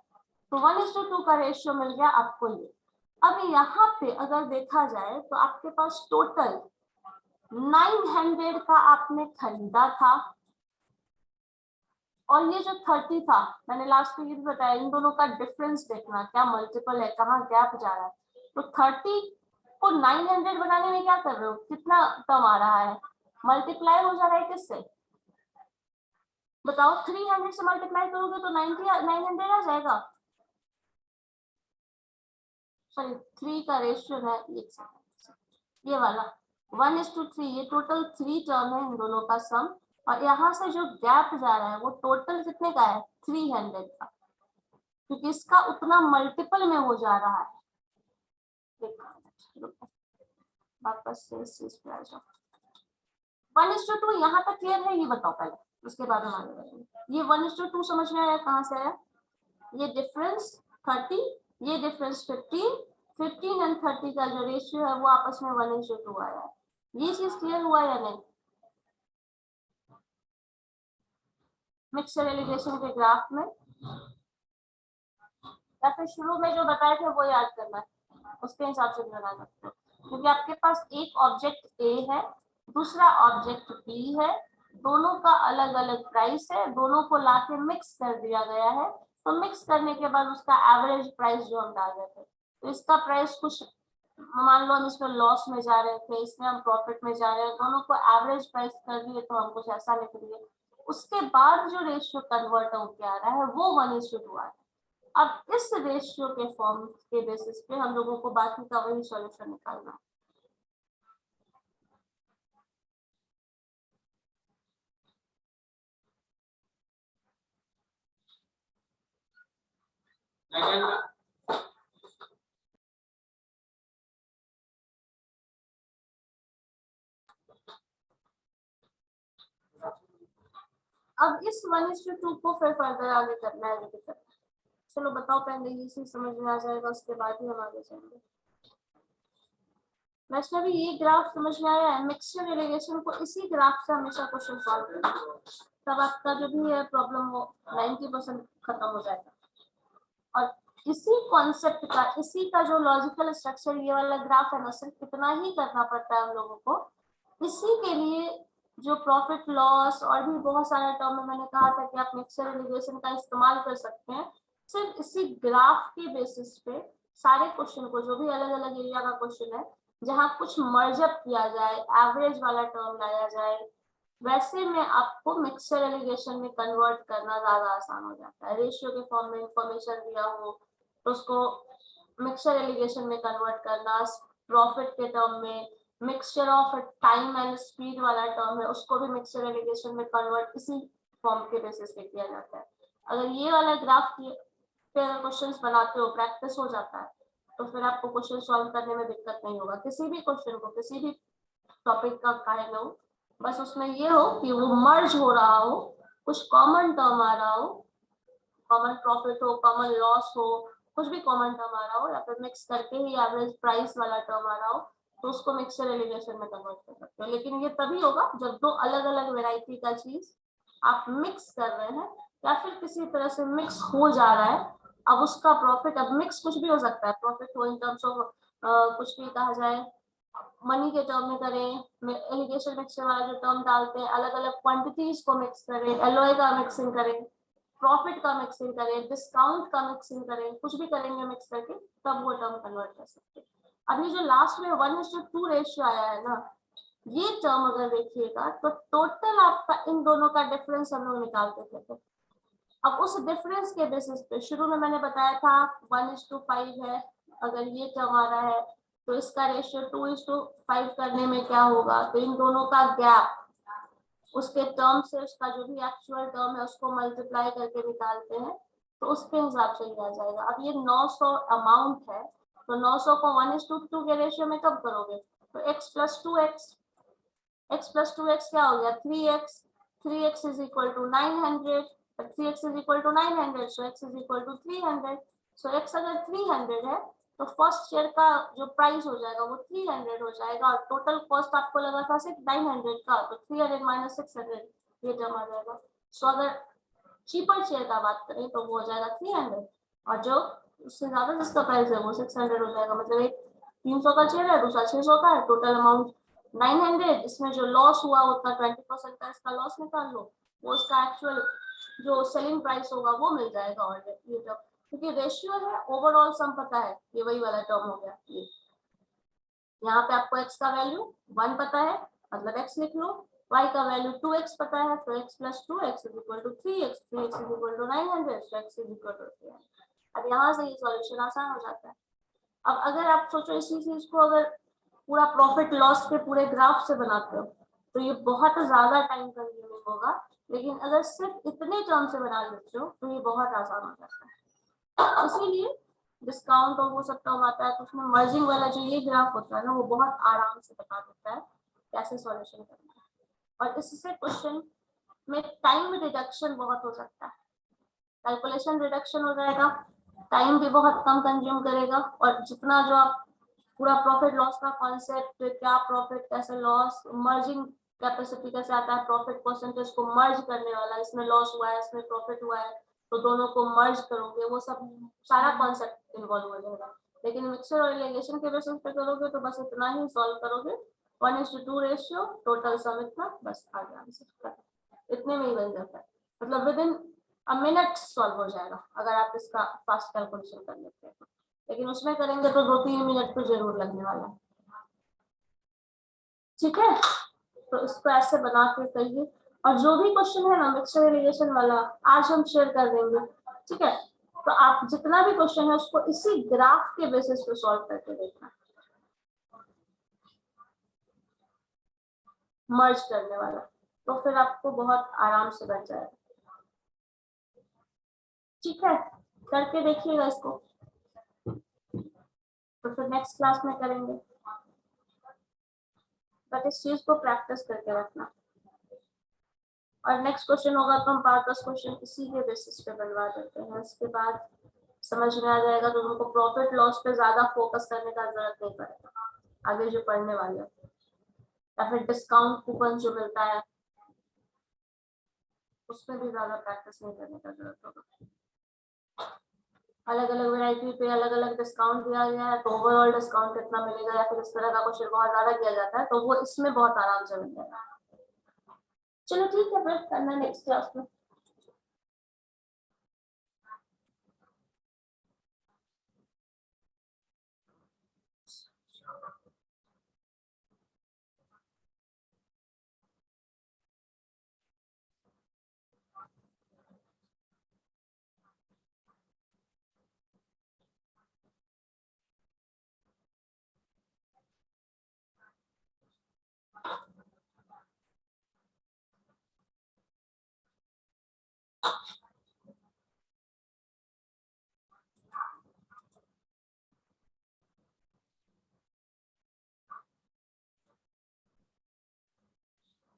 तो 1:2 का रेशियो मिल गया आपको ये। अब यहाँ पे अगर देखा जाए तो आपके पास टोटल 900 का आपने खरीदा था, और ये जो 30 था मैंने लास्ट में ये भी बताया, इन दोनों का डिफरेंस देखना क्या मल्टीपल है कहाँ गैप जा रहा है, तो 30 को 900 बनाने में क्या कर रहे हो, कितना टर्म आ रहा है, मल्टीप्लाई हो जा रहा है किससे बताओ, 300 से मल्टीप्लाई करोगे तो 900 आ जाएगा, सॉरी 3 का रेशियो है ये वाला 1:3, ये टोटल 3 टर्म है इन दोनों का सम, और यहाँ से जो गैप जा रहा है वो टोटल कितने का है 300 का, क्योंकि इसका उतना मल्टीपल में हो जा रहा है। वापस से इस चीज पे आ जाओ, 1:2 यहाँ तक क्लियर है, ये बताओ पहले उसके बाद हम आगे बढ़ेंगे। ये 1:2 समझ में आया कहाँ से आया, ये डिफरेंस 30, ये डिफरेंस 15 एंड 30 का जो रेशियो है वो आपस में 1:2 आया है, ये चीज क्लियर हुआ या नहीं? मिक्सचर एलिगेशन के ग्राफ में या फिर शुरू में जो बताए थे वो याद करना है, उसके हिसाब से बना सकते हो, क्योंकि आपके पास एक ऑब्जेक्ट ए है दूसरा ऑब्जेक्ट बी है, दोनों का अलग अलग प्राइस है, दोनों को लाके मिक्स कर दिया गया है, तो मिक्स करने के बाद उसका एवरेज प्राइस जो हम डाल रहे थे, तो इसका प्राइस कुछ मान लो हम इसमें लॉस में जा रहे थे, इसमें हम प्रॉफिट में जा रहे हैं, दोनों को एवरेज प्राइस कर दिए तो हम कुछ ऐसा लिख दिए, उसके बाद जो रेशियो कन्वर्ट होकर आ रहा है वो 1:2 आ रहा है। अब इस रेशियो के फॉर्म के बेसिस पे हम लोगों को बाकी का वही सॉल्यूशन निकालना है। अब इस 1:2 को फिर फर्दर आगे करना है, चलो बताओ, पहले ये चीज समझ में आ जाएगा, उसके बाद ही हम आगे चलेंगे। वैष्णवी ये ग्राफ समझ में आया है? मिक्सचर इरिगेशन को इसी ग्राफ से हमेशा क्वेश्चन सॉल्व करना, तब आपका जो भी है प्रॉब्लम वो 90% खत्म हो जाएगा। और इसी कॉन्सेप्ट का, इसी का जो लॉजिकल स्ट्रक्चर ये वाला ग्राफ है ना, सिर्फ इतना ही करना पड़ता है हम लोगों को। इसी के लिए जो प्रॉफिट लॉस और भी बहुत सारे टर्म में मैंने कहा था कि आप मिक्सचर इरिगेशन का इस्तेमाल कर सकते हैं। सिर्फ इसी ग्राफ के बेसिस पे सारे क्वेश्चन को, जो भी अलग अलग एरिया का क्वेश्चन है जहां कुछ मर्जअप किया जाए, एवरेज वाला टर्म लाया जाए, वैसे में आपको मिक्सचर एलिगेशन में कन्वर्ट करना ज्यादा आसान हो जाता है। रेशियो के फॉर्म में इंफॉर्मेशन दिया हो तो उसको मिक्सचर एलिगेशन में कन्वर्ट करना, प्रॉफिट के टर्म में, mixture of time and speed वाला टर्म है उसको भी मिक्सचर एलिगेशन में कन्वर्ट इसी फॉर्म के बेसिस पे किया जाता है। अगर ये वाला ग्राफ पे अगर क्वेश्चंस बनाते हो, प्रैक्टिस हो जाता है, तो फिर आपको क्वेश्चन सॉल्व करने में दिक्कत नहीं होगा। किसी भी क्वेश्चन को, किसी भी टॉपिक का काहे लो, बस उसमें ये हो कि वो मर्ज हो रहा हो, कुछ कॉमन टर्म आ रहा हो, कॉमन प्रॉफिट हो, कॉमन लॉस हो, कुछ भी कॉमन टर्म आ रहा हो, या फिर मिक्स करके ही एवरेज प्राइस वाला टर्म आ रहा हो, तो उसको मिक्सचर एलिगेशन में कन्वर्ट कर सकते हो। लेकिन ये तभी होगा जब दो अलग अलग वेराइटी का चीज आप मिक्स कर रहे हैं, या फिर किसी तरह से मिक्स हो जा रहा है। अब उसका प्रॉफिट, अब मिक्स कुछ भी हो सकता है, प्रॉफिट हो इन टर्म्स ऑफ कुछ भी कहा जाए, मनी के टर्म में करें, एलिगेशन मिक्सचर वाला जो टर्म डालते हैं, अलग अलग क्वांटिटीज को मिक्स करें, एलओए का मिक्सिंग करें, प्रॉफिट का मिक्सिंग करें, डिस्काउंट का मिक्सिंग करें, कुछ भी करेंगे मिक्स करके, तब वो टर्म कन्वर्ट कर सकते हैं। अभी जो लास्ट में 1:2 रेशियो आया है ना, ये टर्म अगर देखिएगा तो टोटल आपका इन दोनों का डिफरेंस हम लोग निकालते थे। अब उस डिफरेंस के बेसिस पे शुरू में मैंने बताया था 1:5 है, अगर ये टर्म आ रहा है तो इसका रेशियो 2:5 करने में क्या होगा, तो इन दोनों का गैप, उसके टर्म से उसका जो भी एक्चुअल टर्म है उसको मल्टीप्लाई करके निकालते हैं, तो उसके हिसाब से लिया जाएगा। अब ये 900 अमाउंट है, तो 900 को 1:2 के रेशियो में कब करोगे, तो x + 2x, x + 2x क्या हो गया 3x, 3x is equal to 900, 3x is equal to 900, so x is equal to 300। So x अगर 300 है तो फर्स्ट शेयर का जो प्राइस हो जाएगा वो 300 हो जाएगा, और टोटल कॉस्ट आपको लगा था सिर्फ 900 का, तो 300 - 600 ये जमा आ जाएगा। सो अगर चीपर शेयर का बात करें तो वो हो जाएगा 300, और जो उससे ज्यादा जिसका प्राइस है वो 600 हो जाएगा। मतलब एक 300 का शेयर है, दूसरा 600 का है, टोटल अमाउंट 900। इसमें जो लॉस हुआ उतना 20% का इसका लॉस निकाल लो, वो उसका एक्चुअल जो सेलिंग प्राइस होगा वो मिल जाएगा। और ये जब क्योंकि रेशियो है, ओवरऑल सम पता है, ये वही वाला टर्म हो गया। ये यहाँ पे आपको x का वैल्यू 1 पता है, मतलब x लिख लो, y का वैल्यू 2x पता है, तो x + 2x = 3x, 3x = 900, so x = 300। अब यहाँ से ये सॉल्यूशन आसान हो जाता है। अब अगर आप सोचो इसी चीज को अगर पूरा प्रॉफिट लॉस के पूरे ग्राफ से बनाते हो तो ये बहुत ज्यादा टाइम कंज्यूमिंग होगा, लेकिन अगर सिर्फ इतने टर्म से बना लेते हो तो ये बहुत आसान हो जाता है। इसीलिए डिस्काउंट और वो सब टर्म आता है तो उसमें मर्जिंग वाला जो ये ग्राफ होता है ना, वो बहुत आराम से बता देता है कैसे सॉल्यूशन करना है, और इससे क्वेश्चन में टाइम रिडक्शन बहुत हो सकता है, कैलकुलेशन रिडक्शन हो जाएगा, टाइम भी बहुत कम कंज्यूम करेगा। और जितना जो आप पूरा प्रॉफिट लॉस का कॉन्सेप्ट, क्या प्रॉफिट कैसे लॉस, मर्जिंग कैपेसिटी कैसे आता है, प्रॉफिट परसेंटेज को मर्ज करने वाला, इसमें लॉस हुआ है इसमें प्रॉफिट हुआ है तो दोनों को मर्ज करोगे, वो सब सारा कॉन्सेप्ट इन्वॉल्व हो जाएगा। लेकिन मिक्सचर और रिलेशन के बेसिस पे करोगे तो बस इतना ही सॉल्व करोगे, 1:2 रेशियो, टोटल सम इतना, बस आगे आंसर इतने में ही बन जाता है। मतलब with in a minute solve हो जाएगा अगर आप इसका फास्ट कैलकुलेशन कर लेते हैं, लेकिन उसमें करेंगे तो 2-3 मिनट तो जरूर लगने वाला है। ठीक है, तो इसको ऐसे बना के करिए, और जो भी क्वेश्चन है ना मिक्सचर रिलेशन वाला आज हम शेयर कर देंगे। ठीक है, तो आप जितना भी क्वेश्चन है उसको इसी ग्राफ के बेसिस पे सॉल्व करके देखना, मर्ज करने वाला, तो फिर आपको बहुत आराम से बन जाएगा। ठीक है, करके देखिएगा इसको, तो फिर नेक्स्ट क्लास में करेंगे, बट इस चीज को प्रैक्टिस करके रखना। और नेक्स्ट क्वेश्चन होगा तो हम 5-10 क्वेश्चन इसी के बेसिस पे बनवा देते हैं। इसके बाद समझ में आ जाएगा तो तुमको प्रॉफिट लॉस पे ज्यादा फोकस करने का जरूरत नहीं पड़ेगा आगे जो पढ़ने वाले हैं। या फिर डिस्काउंट कूपन जो मिलता है उसमें भी ज्यादा प्रैक्टिस नहीं करने का जरूरत होगा। अलग अलग वैरायटी पे अलग अलग डिस्काउंट दिया गया है तो ओवरऑल डिस्काउंट कितना मिलेगा या फिर इस तरह का क्वेश्चन बहुत ज्यादा किया जाता है तो वो इसमें बहुत आराम से मिल जाएगा। चलो ठीक है फिर करना नेक्स्ट क्लास में।